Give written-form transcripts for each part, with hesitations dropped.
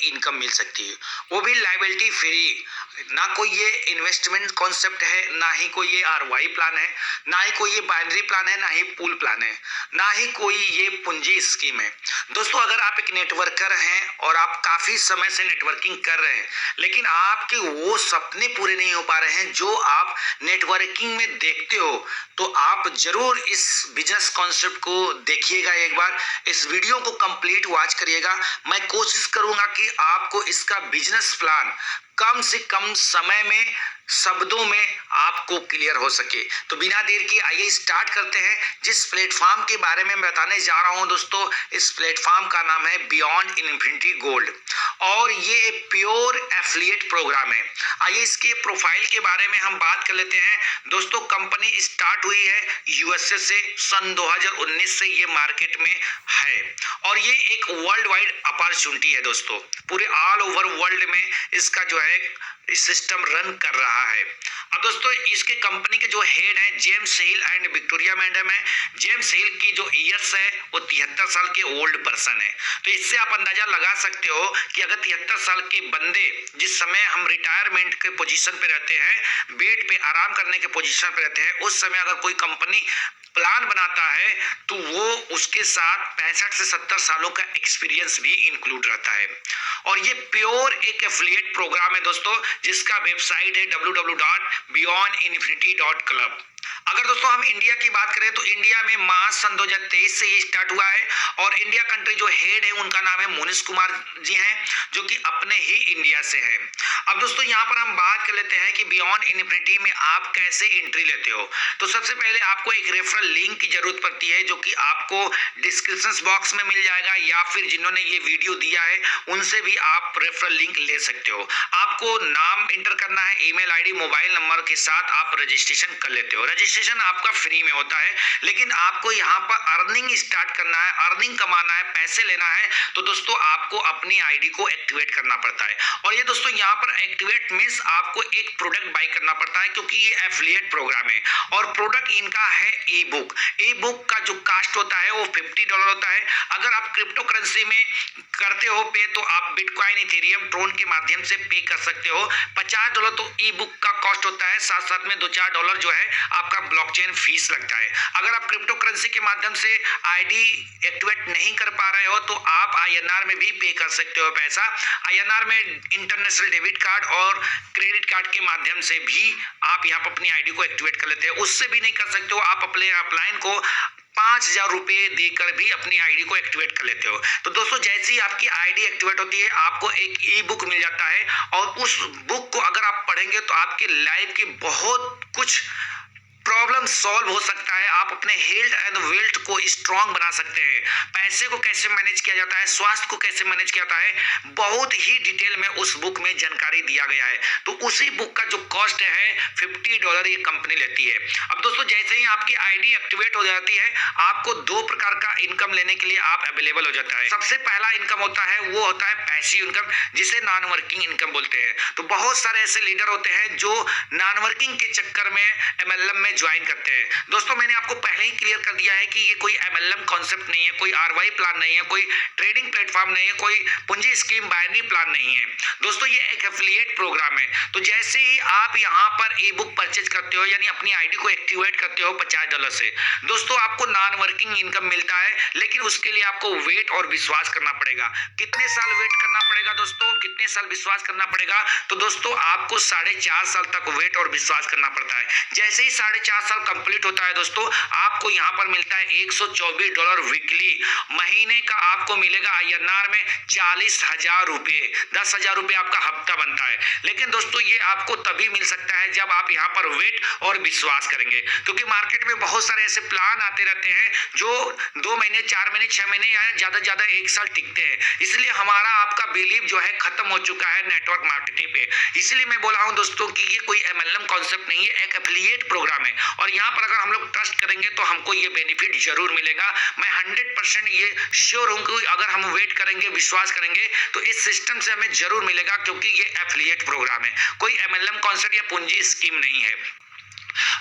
Income मिल सकती है, वो भी लायबिलिटी फ्री। ना कोई ये इन्वेस्टमेंट कॉन्सेप्ट है, ना ही कोई ये आरवाई प्लान है, ना ही कोई ये बाइनरी प्लान है, ना ही पूल प्लान है, ना ही कोई ये पूंजी स्कीम है। दोस्तों अगर आप एक नेटवर्कर हैं और आप काफी समय से नेटवर्किंग कर रहे हैं, लेकिन आपके वो सपने पूरे नहीं हो पा रहे हैं जो आप नेटवर्किंग में देखते हो, तो आप जरूर इस बिजनेस कॉन्सेप्ट को देखिएगा। एक बार इस वीडियो को कंप्लीट वॉच करिएगा। मैं कोशिश करूंगा कि आपको इसका बिजनेस प्लान कम से कम समय में, शब्दों में आपको क्लियर हो सके। तो बिना देर के आइए स्टार्ट करते हैं। जिस प्लेटफॉर्म के बारे में मैं बताने जा रहा हूं दोस्तों, इस प्लेटफॉर्म का नाम है बियॉन्ड इन्फिनिटी गोल्ड और ये प्योर एफिलिएट प्रोग्राम है। आइए इसके प्रोफाइल के बारे में हम बात कर लेते हैं। दोस्तों कंपनी स्टार्ट हुई है यूएसए से, सन 2019 से ये मार्केट में है और ये एक वर्ल्ड वाइड अपॉर्चुनिटी है दोस्तों। पूरे ऑल ओवर वर्ल्ड में इसका जो है सिस्टम रन कर रहा है। अब दोस्तों इसके कंपनी के जो हेड है James hill and Victoria madam है। जेम्स हिल की जो ईयर्स है वो 73 साल के ओल्ड पर्सन है। तो इससे आप अंदाजा लगा सकते हो कि अगर 73 साल के बंदे, जिस समय हम रिटायरमेंट के पोजीशन पे रहते हैं, बेड पे आराम करने के पोजीशन पे रहते हैं, उस समय अगर कोई कंपनी प्लान बनाता है तो वो उसके साथ 65 से 70 सालों का एक्सपीरियंस भी इंक्लूड रहता है। और ये प्योर एक एफिलिएट प्रोग्राम है दोस्तों, जिसका वेबसाइट है www.beyondinfinity.club। अगर दोस्तों हम इंडिया की बात करें तो इंडिया में मार्च सन 2023 से ये स्टार्ट हुआ है और इंडिया कंट्री जो हेड है उनका नाम है मोनिश कुमार जी हैं, जो कि अपने ही इंडिया से है। अब दोस्तों यहाँ पर हम बात कर लेते हैं कि बियॉन्ड इन्फिनिटी में आप कैसे एंट्री लेते हो। तो सबसे पहले आपको एक रेफरल लिंक की जरूरत पड़ती है, जो कि आपको डिस्क्रिप्शन बॉक्स में मिल जाएगा या फिर जिन्होंने ये वीडियो दिया है उनसे भी आप रेफरल लिंक ले सकते हो। आपको नाम इंटर करना है, ईमेल आईडी, मोबाइल नंबर के साथ आप रजिस्ट्रेशन कर लेते हो। रजिस्ट्रेशन आपका फ्री में होता है, लेकिन आपको यहाँ पर अर्निंग स्टार्ट करना है, अर्निंग कमाना है, पैसे लेना है, तो दोस्तों आपको अपनी आईडी को एक्टिवेट करना पड़ता है। और ये दोस्तों यहाँ पर एक्टिवेट मींस आपको एक प्रोडक्ट बाय करना पड़ता है, क्योंकि ये एफिलिएट प्रोग्राम है और प्रोडक्ट इनका है ई बुक। ई बुक का जो कास्ट होता है वो $50 होता है। अगर आप क्रिप्टो करेंसी में करते हो पे तो आप बिटकॉइन, इथेरियम, ट्रोन के माध्यम से पे कर सकते हो। $50 तो ई बुक का कॉस्ट होता है, साथ साथ में $2-4 जो है आपका ब्लॉकचेन फीस लगता है। अगर आप क्रिप्टो करेंसी के माध्यम से आईडी एक्टिवेट नहीं कर पा रहे हो तो आप आईएनआर में भी पे कर सकते हो पैसा। आईएनआर में इंटरनेशनल डेबिट कार्ड और क्रेडिट कार्ड के माध्यम से भी आप यहाँ पर अपनी आईडी को एक्टिवेट कर लेते हो। उससे भी नहीं कर सकते हो, आप अपने अपलाइन को 5,000 रुपए देकर भी अपनी आईडी को एक्टिवेट कर लेते हो। तो दोस्तों जैसे ही आपकी आईडी एक्टिवेट होती है आपको एक ई बुक मिल जाता है और उस बुक को अगर आप पढ़ेंगे तो आपकी लाइफ की बहुत कुछ प्रॉब्लम सॉल्व हो सकता है। आप अपने हेल्थ एंड वेल्थ को स्ट्रांग बना सकते हैं। पैसे को कैसे मैनेज किया जाता है, स्वास्थ्य को कैसे मैनेज किया जाता है, बहुत ही डिटेल में उस बुक में जानकारी दिया गया है। तो उसी बुक का जो कॉस्ट है $50 ये कंपनी लेती है। अब दोस्तों जैसे ही आपकी आईडी एक्टिवेट हो जाती है आपको 2 प्रकार का इनकम लेने के लिए आप अवेलेबल हो जाता है। सबसे पहला इनकम होता है वो होता है पैसिव इनकम, जिसे नॉन वर्किंग इनकम बोलते हैं। तो बहुत सारे ऐसे लीडर होते हैं जो नॉन वर्किंग के चक्कर में एमएलएम में ज्वाइन करते हैं। दोस्तों मैंने आपको पहले ही क्लियर कर दिया है कि ये कोई एमएलएम कॉन्सेप्ट नहीं है, कोई आरवाई प्लान नहीं है, कोई ट्रेडिंग प्लेटफॉर्म नहीं है, कोई पूंजी स्कीम बाइनरी प्लान नहीं है। दोस्तों ये एक एफिलिएट प्रोग्राम है। तो जैसे ही आप यहाँ पर ई बुक परचेज करते हो यानी अपनी आईडी को एक्टिवेट करते हो $50 से, दोस्तों आपको नॉन वर्किंग इनकम मिलता है, लेकिन उसके लिए आपको वेट और विश्वास करना पड़ेगा। कितने साल वेट करना पड़ेगा दोस्तों, कितने साल विश्वास करना पड़ेगा? तो दोस्तों आपको 4.5 साल तक वेट और विश्वास करना पड़ता है। जैसे ही 4.5 साल कंप्लीट होता है दोस्तों आपको यहाँ पर मिलता है $124 वीकली। महीने का आपको मिलेगा आईएनआर में 40,000 रुपए, 10,000 रुपए आपका हफ्ता बनता है। लेकिन दोस्तों ये आपको तभी मिल सकता है जब आप यहाँ पर वेट और विश्वास करेंगे, क्योंकि मार्केट में बहुत सारे ऐसे प्लान आते रहते हैं जो 2 महीने, 4 महीने, 6 महीने या ज्यादा से ज्यादा 1 साल टिकते हैं। इसलिए हमारा आपका बिलीव जो है खत्म हो चुका है नेटवर्क मार्केटिंग पे। इसलिए मैं बोला हूँ दोस्तों कि ये कोई एमएलएम कॉन्सेप्ट नहीं है, एक एफिलिएट प्रोग्राम है और यहाँ पर अगर हम लोग ट्रस्ट करेंगे तो हमको ये बेनिफिट जरूर मिलेगा। मैं 100% ये श्योर हूँ कि अगर हम वेट करेंगे, विश्वास करेंगे तो इस सिस्टम से हमें जरूर मिलेगा, क्योंकि ये एफिलिएट प्रोग्राम है, कोई एमएलएम कॉन्सेप्ट या पूंजी स्कीम नहीं है।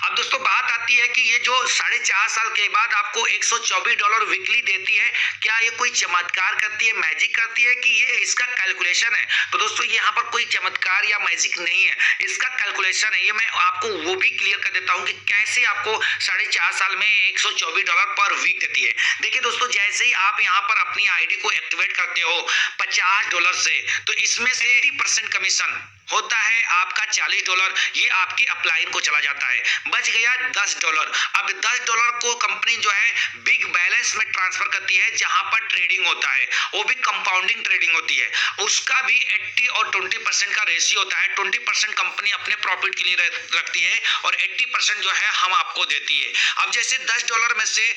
अब दोस्तों बात आती है कि ये जो 4.5 साल के बाद आपको $124 वीकली देती है, क्या ये कोई चमत्कार करती है, मैजिक करती है, कि ये इसका कैलकुलेशन है? तो दोस्तों यहाँ पर कोई चमत्कार या मैजिक नहीं है, इसका कैलकुलेशन है। ये मैं आपको वो भी क्लियर कर देता हूँ कि कैसे आपको 4.5 साल में $124 पर वीक देती है। देखिए दोस्तों, जैसे ही आप यहाँ पर अपनी आईडी को एक्टिवेट करते हो $50 से, तो इसमें से 80% कमीशन होता है आपका $40, ये आपकी अपलाइन को चला जाता है, बच गया $10। अब $10 को कंपनी जो है बिग बैलेंस में ट्रांसफर करती है, जहां पर ट्रेडिंग होता है, वो भी कंपाउंडिंग ट्रेडिंग होती है, उसका भी 80 और 20% का रेशियो होता है। 20% कंपनी अपने प्रॉफिट के लिए रखती है और 80% जो है हम आपको देती है। अब जैसे $10 में से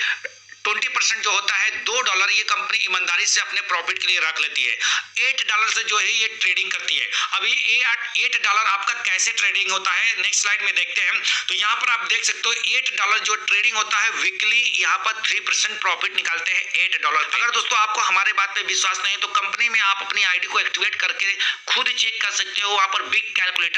20% जो होता है $2, ये कंपनी ईमानदारी से अपने प्रॉफिट के लिए रख लेती है। $8 से जो है ये ट्रेडिंग करती है। अब ये $8 आपका कैसे ट्रेडिंग होता है, नेक्स्ट स्लाइड में देखते हैं। तो यहाँ पर आप देख सकते हो $8 जो ट्रेडिंग होता है वीकली, यहाँ पर 3% प्रॉफिट निकालते हैं $8। अगर दोस्तों आपको हमारे बात पे विश्वास नहीं है तो कंपनी में आप अपनी आईडी को एक्टिवेट करके खुद चेक कर सकते हो, वहां पर बिग कैलकुलेटर